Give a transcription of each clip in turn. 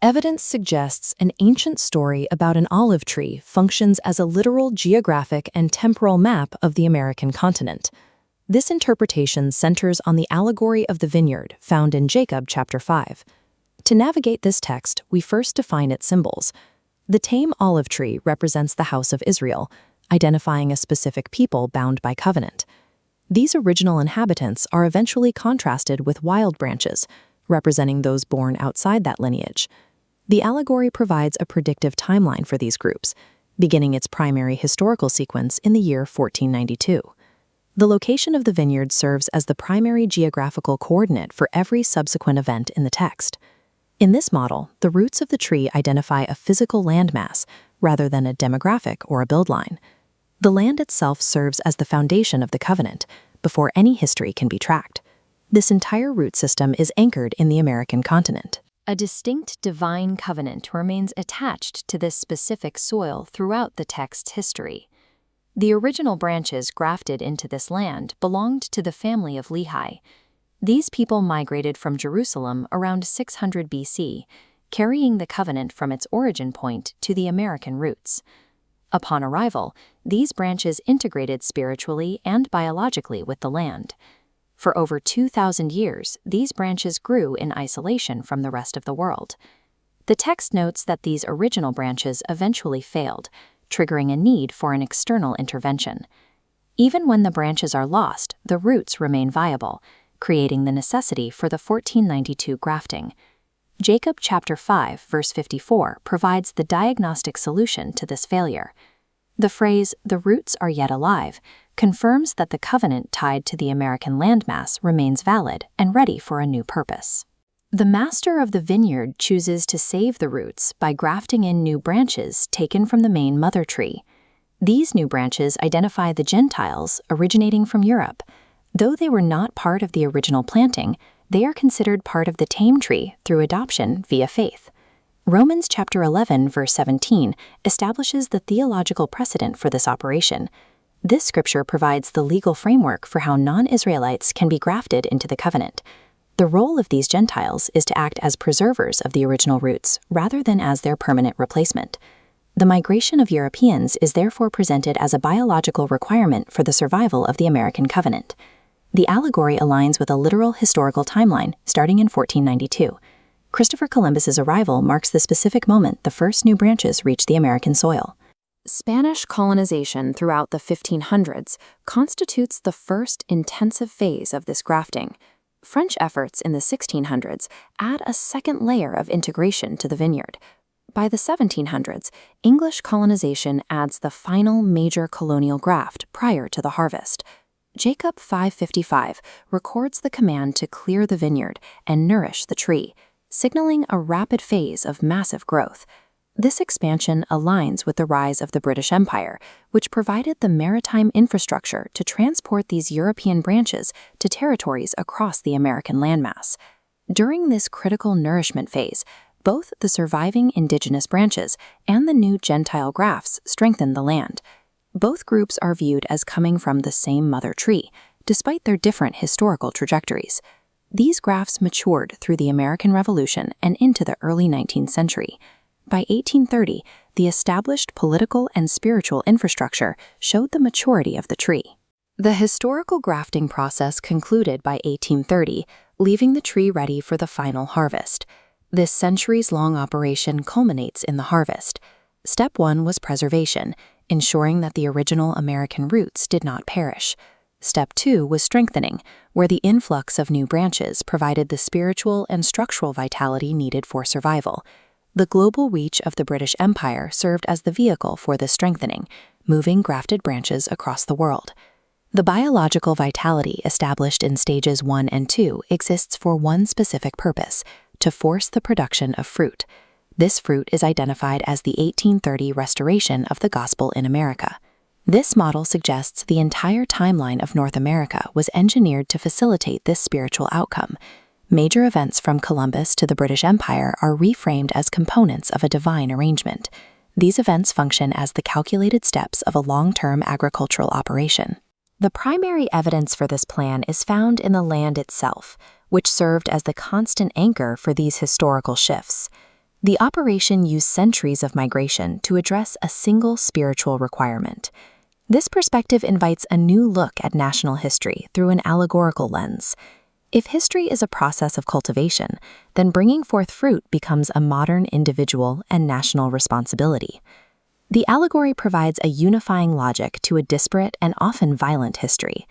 Evidence suggests an ancient story about an olive tree functions as a literal geographic and temporal map of the American continent. This interpretation centers on the allegory of the vineyard found in Jacob chapter 5. To navigate this text, we first define its symbols. The tame olive tree represents the house of Israel, identifying a specific people bound by covenant. These original inhabitants are eventually contrasted with wild branches, representing those born outside that lineage. The allegory provides a predictive timeline for these groups, beginning its primary historical sequence in the year 1492. The location of the vineyard serves as the primary geographical coordinate for every subsequent event in the text. In this model, the roots of the tree identify a physical landmass rather than a demographic or a build line. The land itself serves as the foundation of the covenant, before any history can be tracked. This entire root system is anchored in the American continent. A distinct divine covenant remains attached to this specific soil throughout the text's history. The original branches grafted into this land belonged to the family of Lehi. These people migrated from Jerusalem around 600 BC, carrying the covenant from its origin point to the American roots. Upon arrival, these branches integrated spiritually and biologically with the land. For over 2,000 years, these branches grew in isolation from the rest of the world. The text notes that these original branches eventually failed, triggering a need for an external intervention. Even when the branches are lost, the roots remain viable, creating the necessity for the 1492 grafting. Jacob chapter 5, verse 54 provides the diagnostic solution to this failure. The phrase, "the roots are yet alive," confirms that the covenant tied to the American landmass remains valid and ready for a new purpose. The master of the vineyard chooses to save the roots by grafting in new branches taken from the main mother tree. These new branches identify the Gentiles originating from Europe. Though they were not part of the original planting, they are considered part of the tame tree through adoption via faith. Romans chapter 11, verse 17 establishes the theological precedent for this operation. This scripture provides the legal framework for how non-Israelites can be grafted into the covenant. The role of these Gentiles is to act as preservers of the original roots rather than as their permanent replacement. The migration of Europeans is therefore presented as a biological requirement for the survival of the American covenant. The allegory aligns with a literal historical timeline starting in 1492. Christopher Columbus's arrival marks the specific moment the first new branches reach the American soil. Spanish colonization throughout the 1500s constitutes the first intensive phase of this grafting. French efforts in the 1600s add a second layer of integration to the vineyard. By the 1700s, English colonization adds the final major colonial graft prior to the harvest. Jacob 5:55 records the command to clear the vineyard and nourish the tree, signaling a rapid phase of massive growth. This expansion aligns with the rise of the British Empire, which provided the maritime infrastructure to transport these European branches to territories across the American landmass. During this critical nourishment phase, both the surviving indigenous branches and the new Gentile grafts strengthen the land. Both groups are viewed as coming from the same mother tree, despite their different historical trajectories. These grafts matured through the American Revolution and into the early 19th century. By 1830, the established political and spiritual infrastructure showed the maturity of the tree. The historical grafting process concluded by 1830, leaving the tree ready for the final harvest. This centuries-long operation culminates in the harvest. Step 1 was preservation, ensuring that the original American roots did not perish. Step 2 was strengthening, where the influx of new branches provided the spiritual and structural vitality needed for survival. The global reach of the British Empire served as the vehicle for this strengthening, moving grafted branches across the world. The biological vitality established in stages 1 and 2 exists for one specific purpose: to force the production of fruit. This fruit is identified as the 1830 restoration of the gospel in America. This model suggests the entire timeline of North America was engineered to facilitate this spiritual outcome. Major events from Columbus to the British Empire are reframed as components of a divine arrangement. These events function as the calculated steps of a long-term agricultural operation. The primary evidence for this plan is found in the land itself, which served as the constant anchor for these historical shifts. The operation used centuries of migration to address a single spiritual requirement. This perspective invites a new look at national history through an allegorical lens. If history is a process of cultivation, then bringing forth fruit becomes a modern individual and national responsibility. The allegory provides a unifying logic to a disparate and often violent history.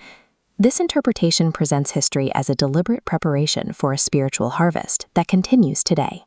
This interpretation presents history as a deliberate preparation for a spiritual harvest that continues today.